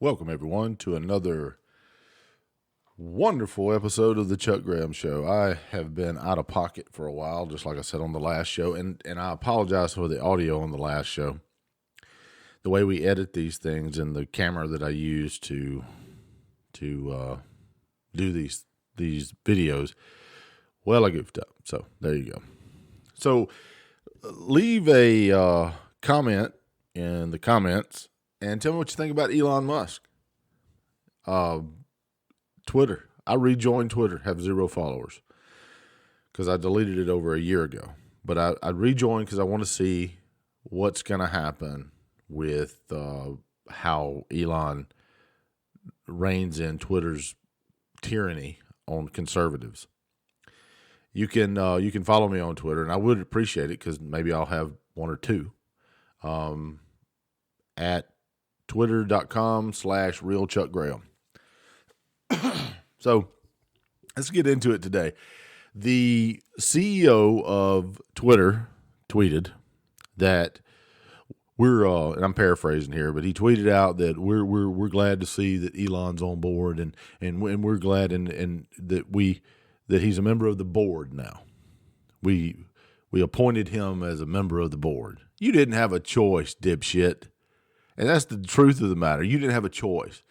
Welcome, everyone, to another wonderful episode of the Chuck Graham Show. I have been out of pocket for a while, just like I said on the last show, and I apologize for the audio on the last show. The way we edit these things and the camera that I use to do these videos, well, I goofed up. So there you go. So leave a comment in the comments and tell me what you think about Elon Musk. Twitter. I rejoined Twitter, have 0 followers because I deleted it over a year ago. But I rejoined because I want to see what's going to happen with how Elon reins in Twitter's tyranny on conservatives. You can follow me on Twitter, and I would appreciate it because maybe I'll have one or two at twitter.com/realchuckgraham. So let's get into it today. The CEO of Twitter tweeted that and I'm paraphrasing here, but he tweeted out that we're glad to see that Elon's on board, and we're glad and that he's a member of the board now. We appointed him as a member of the board. You didn't have a choice, dipshit. And that's the truth of the matter. You didn't have a choice.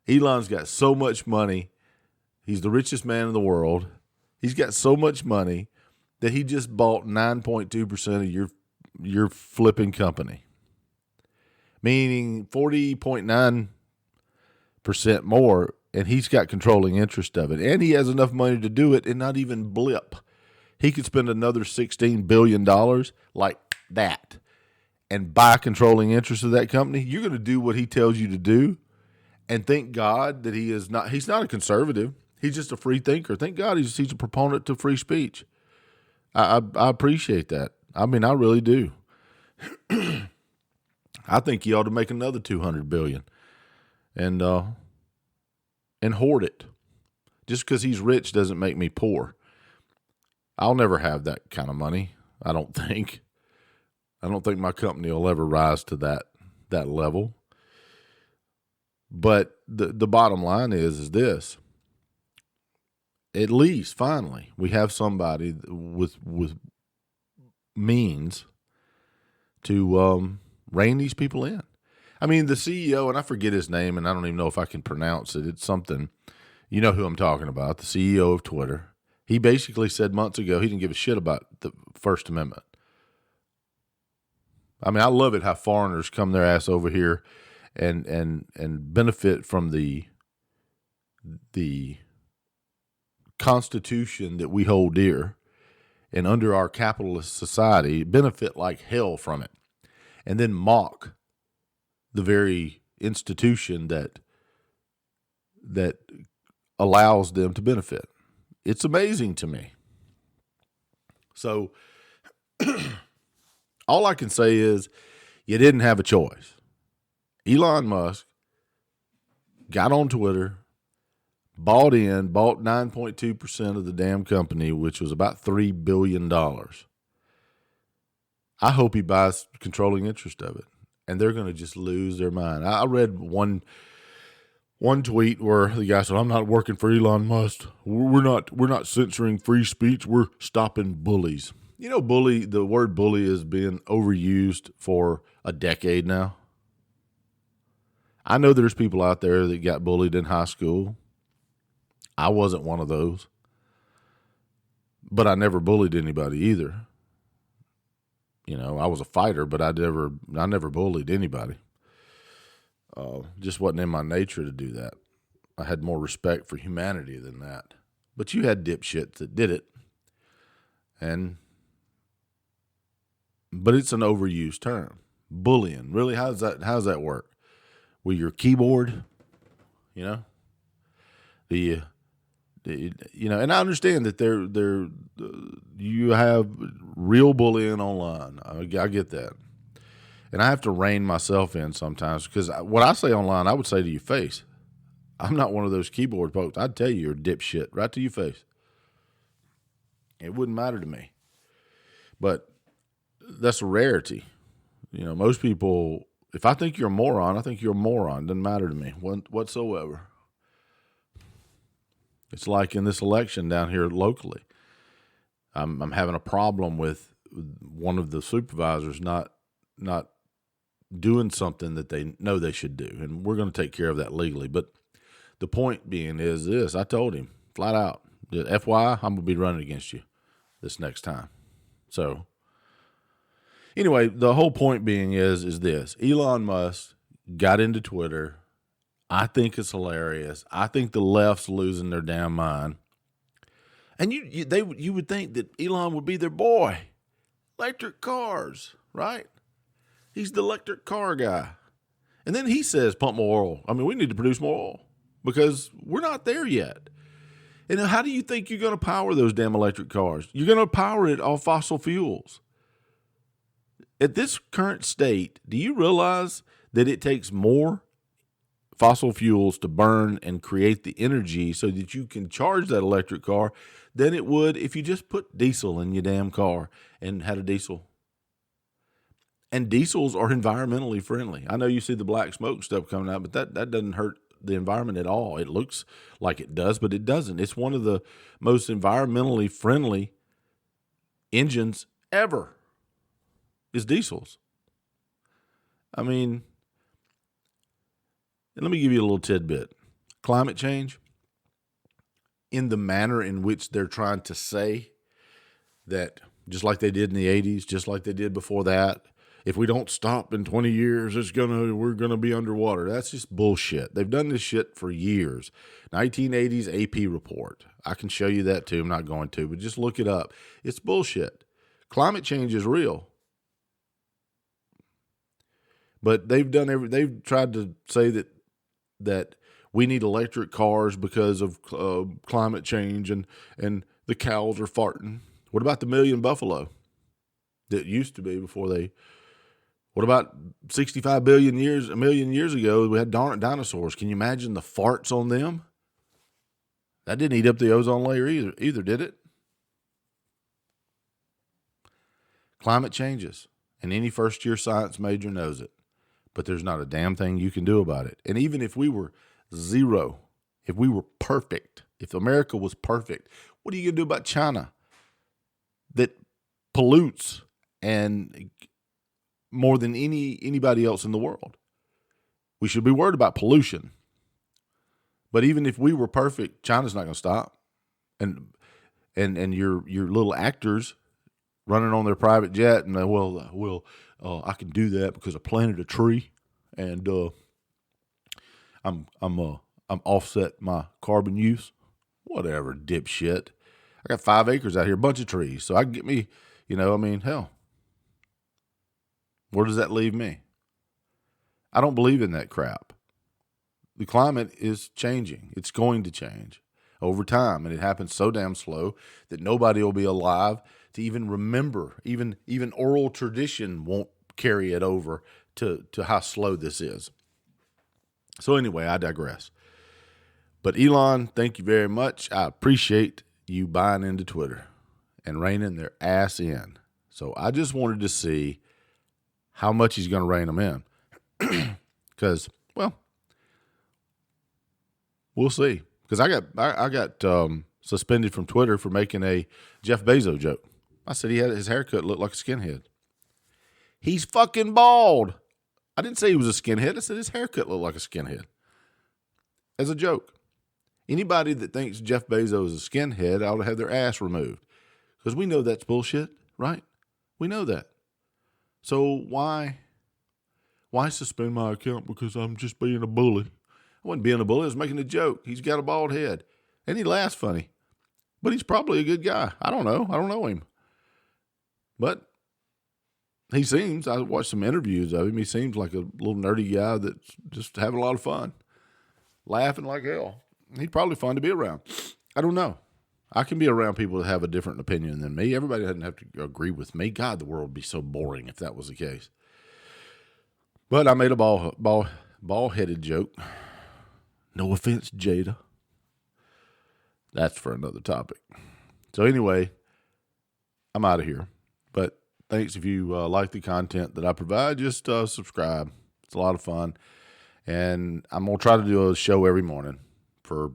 Elon's got so much money. He's the richest man in the world. He's got so much money that he just bought 9.2% of your flipping company, meaning 40.9% more, and he's got controlling interest of it. And he has enough money to do it and not even blip. He could spend another $16 billion like that and buy controlling interest of that company. You're going to do what he tells you to do, and thank God that he's not a conservative. He's just a free thinker. Thank God he's a proponent to free speech. I appreciate that. I mean, I really do. I think he ought to make another $200 billion and hoard it. Just because he's rich doesn't make me poor. I'll never have that kind of money, I don't think. I don't think my company will ever rise to that level. But the bottom line is this. At least, finally, we have somebody with means to rein these people in. I mean, the CEO, and I forget his name, and I don't even know if I can pronounce it. It's something, you know who I'm talking about, the CEO of Twitter. He basically said months ago he didn't give a shit about the First Amendment. I mean, I love it how foreigners come their ass over here and benefit from the Constitution that we hold dear, and under our capitalist society, benefit like hell from it, and then mock the very institution that allows them to benefit. It's amazing to me. So all I can say is you didn't have a choice. Elon Musk got on Twitter, bought 9.2% of the damn company, which was about $3 billion. I hope he buys controlling interest of it, and they're going to just lose their mind. I read one tweet where the guy said, "I'm not working for Elon Musk. We're not censoring free speech. We're stopping bullies." You know, the word bully has been overused for a decade now. I know there's people out there that got bullied in high school. I wasn't one of those. But I never bullied anybody either. You know, I was a fighter, but I never bullied anybody. Just wasn't in my nature to do that. I had more respect for humanity than that. But you had dipshits that did it. But it's an overused term. Bullying. Really, how's that work? With your keyboard, you know? And I understand that you have real bullying online. I get that. And I have to rein myself in sometimes because what I say online, I would say to your face. I'm not one of those keyboard folks. I'd tell you you're a dipshit right to your face. It wouldn't matter to me. But that's a rarity. You know, most people If I think you're a moron, I think you're a moron. Doesn't matter to me whatsoever. It's like in this election down here locally. I'm having a problem with one of the supervisors not doing something that they know they should do, and we're going to take care of that legally. But the point being is this: I told him flat out, FYI, I'm going to be running against you this next time. So anyway, the whole point being is this: Elon Musk got into Twitter. I think it's hilarious. I think the left's losing their damn mind. And you would think that Elon would be their boy. Electric cars, right? He's the electric car guy. And then he says, pump more oil. I mean, we need to produce more oil because we're not there yet. And how do you think you're going to power those damn electric cars? You're going to power it off fossil fuels. At this current state, do you realize that it takes more fossil fuels to burn and create the energy so that you can charge that electric car than it would if you just put diesel in your damn car and had a diesel? And diesels are environmentally friendly. I know you see the black smoke stuff coming out, but that doesn't hurt the environment at all. It looks like it does, but it doesn't. It's one of the most environmentally friendly engines ever is diesels. I mean, and let me give you a little tidbit. Climate change, in the manner in which they're trying to say that, just like they did in the 80s, just like they did before that, if we don't stop in 20 years, we're gonna be underwater. That's just bullshit. They've done this shit for years. 1980s AP report. I can show you that too. I'm not going to, but just look it up. It's bullshit. Climate change is real. But they've tried to say that we need electric cars because of climate change and the cows are farting. What about the million buffalo that used to be before they? What about 65 billion years, a million years ago, we had dinosaurs. Can you imagine the farts on them? That didn't eat up the ozone layer either, did it? Climate changes, and any first-year science major knows it. But there's not a damn thing you can do about it. And even if we were zero, if we were perfect, if America was perfect, what are you going to do about China that pollutes and more than anybody else in the world? We should be worried about pollution. But even if we were perfect, China's not going to stop. And your little actors running on their private jet and I can do that because I planted a tree and I'm offset my carbon use. Whatever, dipshit. I got 5 acres out here, a bunch of trees, so I can get me, hell. Where does that leave me? I don't believe in that crap. The climate is changing. It's going to change over time, and it happens so damn slow that nobody will be alive to even remember. Even oral tradition won't carry it over to how slow this is. So anyway, I digress. But Elon, thank you very much. I appreciate you buying into Twitter and reining their ass in. So I just wanted to see how much he's going to rein them in. Because, well, we'll see. Because I got suspended from Twitter for making a Jeff Bezos joke. I said his haircut looked like a skinhead. He's fucking bald. I didn't say he was a skinhead. I said his haircut looked like a skinhead. As a joke. Anybody that thinks Jeff Bezos is a skinhead ought to have their ass removed. Because we know that's bullshit, right? We know that. So why suspend my account because I'm just being a bully? I wasn't being a bully. I was making a joke. He's got a bald head. And he laughs funny. But he's probably a good guy. I don't know. I don't know him. But he seems, I watched some interviews of him, he seems like a little nerdy guy that's just having a lot of fun. Laughing like hell. He's probably fun to be around. I don't know. I can be around people that have a different opinion than me. Everybody doesn't have to agree with me. God, the world would be so boring if that was the case. But I made a ball-headed joke. No offense, Jada. That's for another topic. So anyway, I'm out of here. But thanks if you like the content that I provide. Just subscribe. It's a lot of fun. And I'm going to try to do a show every morning for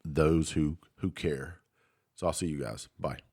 those who care. So I'll see you guys. Bye.